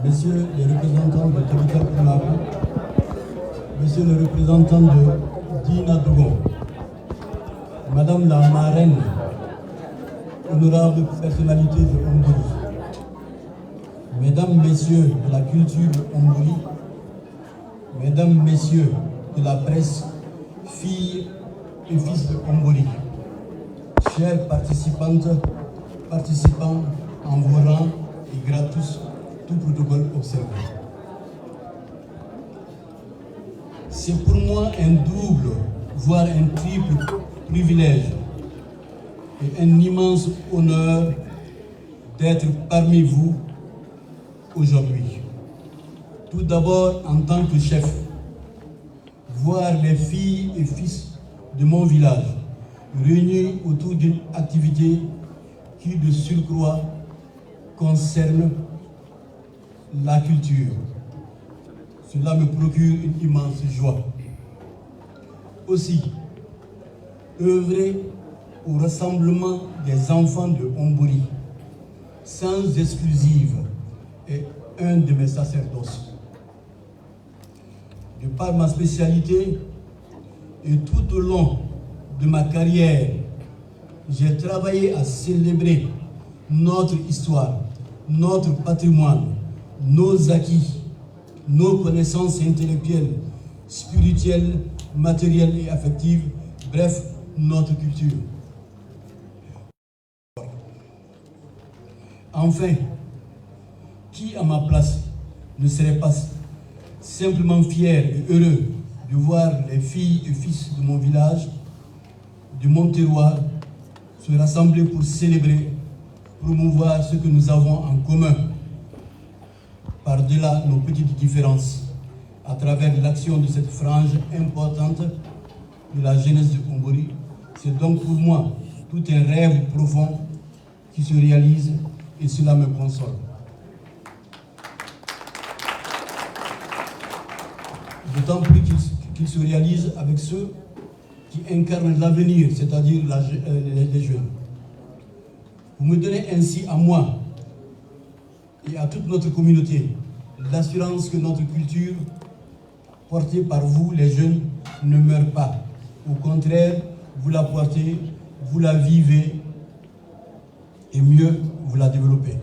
Messieurs les représentants de territoire Kunaku, Monsieur le représentant de Dina Dougon, Madame la marraine, honorable personnalité de Ombori, Mesdames, Messieurs de la culture Ombori, Mesdames, Messieurs de la presse, filles et fils de Ombori, chers participantes, participants en vos rangs et gratus, tout protocole observé. C'est pour moi un double, voire un triple privilège et un immense honneur d'être parmi vous aujourd'hui. Tout d'abord en tant que chef, voir les filles et fils de mon village réunis autour d'une activité qui de surcroît concerne la culture. Cela me procure une immense joie. Aussi, œuvrer au rassemblement des enfants de Ombori, sans exclusive, est un de mes sacerdoces. De par ma spécialité et tout au long de ma carrière, j'ai travaillé à célébrer notre histoire, notre patrimoine, nos acquis, nos connaissances intellectuelles, spirituelles, matérielles et affectives, bref, notre culture. Enfin, qui à ma place ne serait pas simplement fier et heureux de voir les filles et fils de mon village, de mon terroir, se rassembler pour célébrer, promouvoir ce que nous avons en commun, par-delà nos petites différences, à travers l'action de cette frange importante de la jeunesse de Ombori. C'est donc pour moi tout un rêve profond qui se réalise et cela me console. D'autant plus qu'il se réalise avec ceux qui incarnent l'avenir, c'est-à-dire les jeunes. Vous me donnez ainsi à moi et à toute notre communauté l'assurance que notre culture, portée par vous, les jeunes, ne meurt pas. Au contraire, vous la portez, vous la vivez et mieux, vous la développez.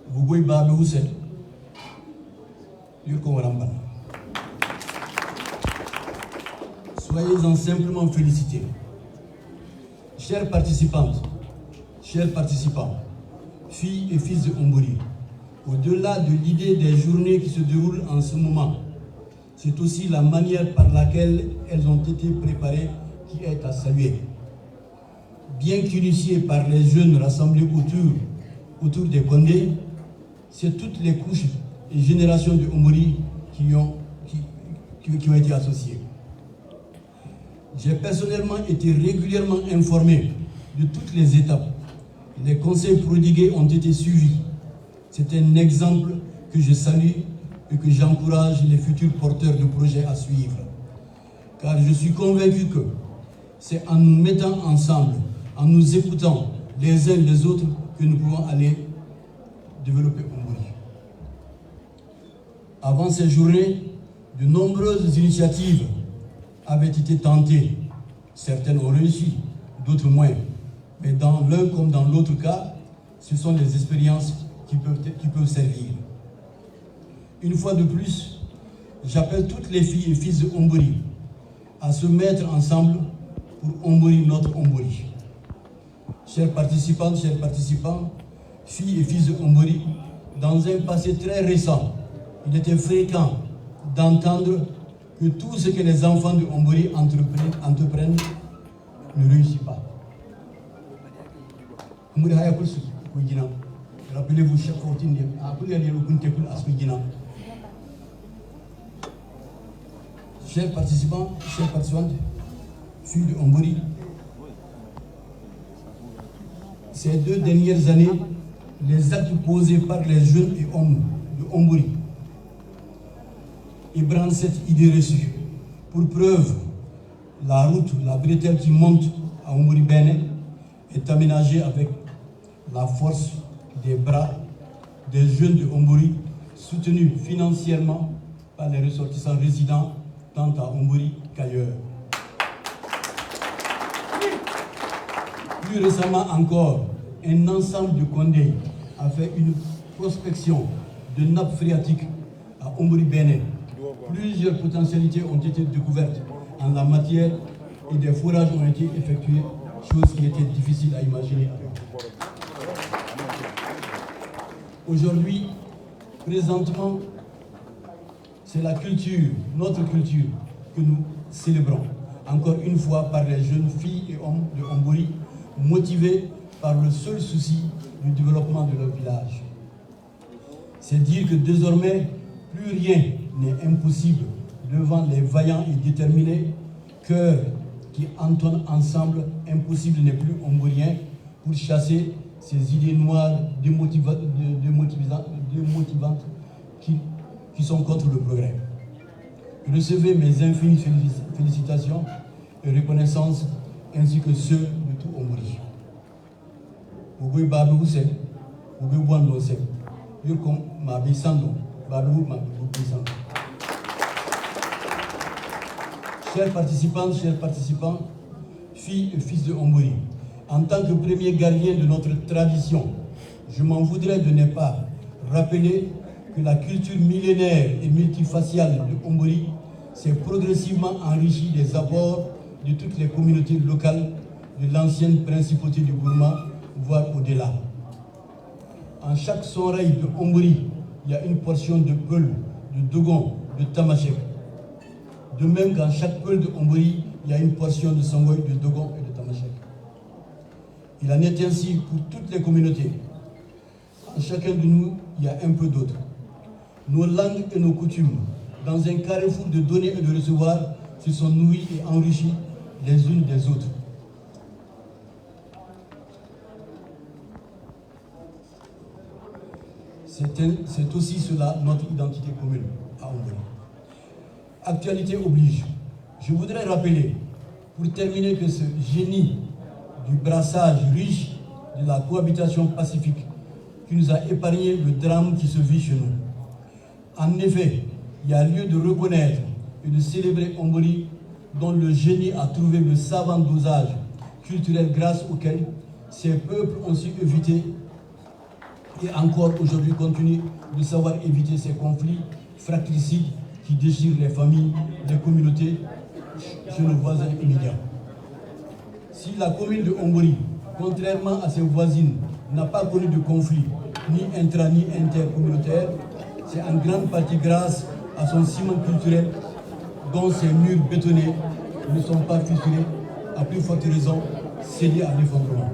Vous pouvez baber où c'est. Soyez-en simplement félicités. Chères participantes, chers participants, filles et fils de Ombori, au-delà de l'idée des journées qui se déroulent en ce moment, c'est aussi la manière par laquelle elles ont été préparées qui est à saluer. Bien qu'initiées par les jeunes rassemblés autour des Condés, c'est toutes les couches et générations de Ombori qui ont été associées. J'ai personnellement été régulièrement informé de toutes les étapes. Les conseils prodigués ont été suivis. C'est un exemple que je salue et que j'encourage les futurs porteurs de projets à suivre. Car je suis convaincu que c'est en nous mettant ensemble, en nous écoutant les uns les autres, que nous pouvons aller développer Ombori. Avant ces journées, de nombreuses initiatives avaient été tentées. Certaines ont réussi, d'autres moins. Mais dans l'un comme dans l'autre cas, ce sont des expériences qui peuvent servir. Une fois de plus, j'appelle toutes les filles et fils de Ombori à se mettre ensemble pour Ombori, notre Ombori. Chers participantes, chers participants, filles et fils de Ombori, dans un passé très récent, il était fréquent d'entendre que tout ce que les enfants de Ombori entreprennent ne réussit pas. Rappelez-vous chaque fois chers participants, chers participantes, filles de Ombori, ces 2 dernières années, les actes posés par les jeunes et hommes de Ombori ébranlent cette idée reçue. Pour preuve, la route, la bretelle qui monte à Ombori Bene est aménagée avec la force des bras des jeunes de Ombori, soutenus financièrement par les ressortissants résidents tant à Ombori qu'ailleurs. Plus récemment encore, un ensemble de Condé a fait une prospection de nappes phréatiques à Ombori-Bénin. Plusieurs potentialités ont été découvertes en la matière et des forages ont été effectués, chose qui était difficile à imaginer. Aujourd'hui, présentement, c'est la culture, notre culture, que nous célébrons, encore une fois par les jeunes filles et hommes de Ombori, motivés par le seul souci du développement de leur village. C'est dire que désormais, plus rien n'est impossible devant les vaillants et déterminés cœurs qui entonnent ensemble. Impossible n'est plus omborien pour chasser ces idées noires démotivantes qui sont contre le progrès. Recevez mes infinies félicitations et reconnaissances ainsi que ceux de tout Ombori. Vous Babou Sen, vous Bondo Sen, vous comme Mabisando, Babou Mabisando. Chers participants, filles et fils de Ombori, en tant que premier gardien de notre tradition, je m'en voudrais de ne pas rappeler que la culture millénaire et multifaciale de Ombori s'est progressivement enrichie des apports de toutes les communautés locales de l'ancienne principauté du Gourma, voire au-delà. En chaque soirée de Ombori, il y a une portion de Peul, de Dogon, de Tamashek. De même qu'en chaque Peul de Ombori, il y a une portion de Songoy, de Dogon et de Tamashek. Il en est ainsi pour toutes les communautés. En chacun de nous, il y a un peu d'autres. Nos langues et nos coutumes, dans un carrefour de donner et de recevoir, se sont nourries et enrichies les unes des autres. C'est aussi cela notre identité commune à Ombori. Actualité oblige. Je voudrais rappeler, pour terminer, que ce génie du brassage riche de la cohabitation pacifique qui nous a épargné le drame qui se vit chez nous. En effet, il y a lieu de reconnaître et de célébrer Ombori, dont le génie a trouvé le savant dosage culturel grâce auquel ces peuples ont su éviter et encore aujourd'hui continuent de savoir éviter ces conflits fratricides qui déchirent les familles, les communautés chez nos voisins immédiats. Si la commune de Ombori, contrairement à ses voisines, n'a pas connu de conflit, ni intra ni intercommunautaire, c'est en grande partie grâce à son ciment culturel dont ses murs bétonnés ne sont pas fissurés, à plus forte raison cédés à l'effondrement.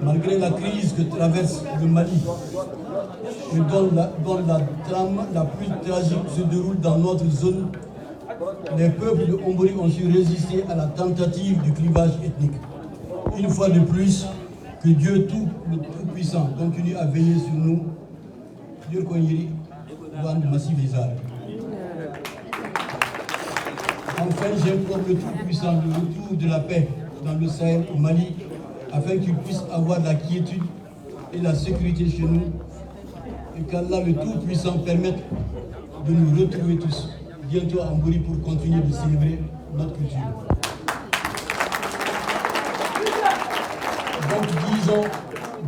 Malgré la crise que traverse le Mali, et dont la trame la plus tragique se déroule dans notre zone, les peuples de Ombori ont su résister à la tentative du clivage ethnique. Une fois de plus, que Dieu Tout-Puissant continue à veiller sur nous. Dieu Massif Isard. Enfin, j'implore le Tout-Puissant le retour de la paix dans le Sahel au Mali, afin qu'il puisse avoir la quiétude et la sécurité chez nous, et qu'Allah le Tout-Puissant permette de nous retrouver tous bientôt à Ombori pour continuer de célébrer notre culture.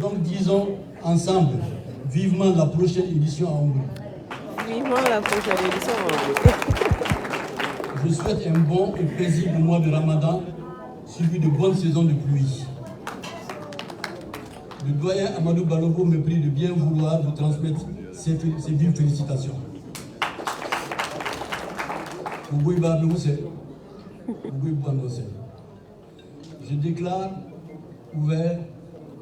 Donc disons ensemble, vivement la prochaine édition à Ombori. Vivement la prochaine édition à Ombori. Je souhaite un bon et paisible mois de Ramadan, suivi de bonnes saisons de pluie. Le doyen Amadou Balogo me prie de bien vouloir vous transmettre ses vives félicitations. Je déclare ouvert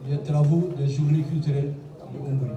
les travaux des journées culturelles de Ombori.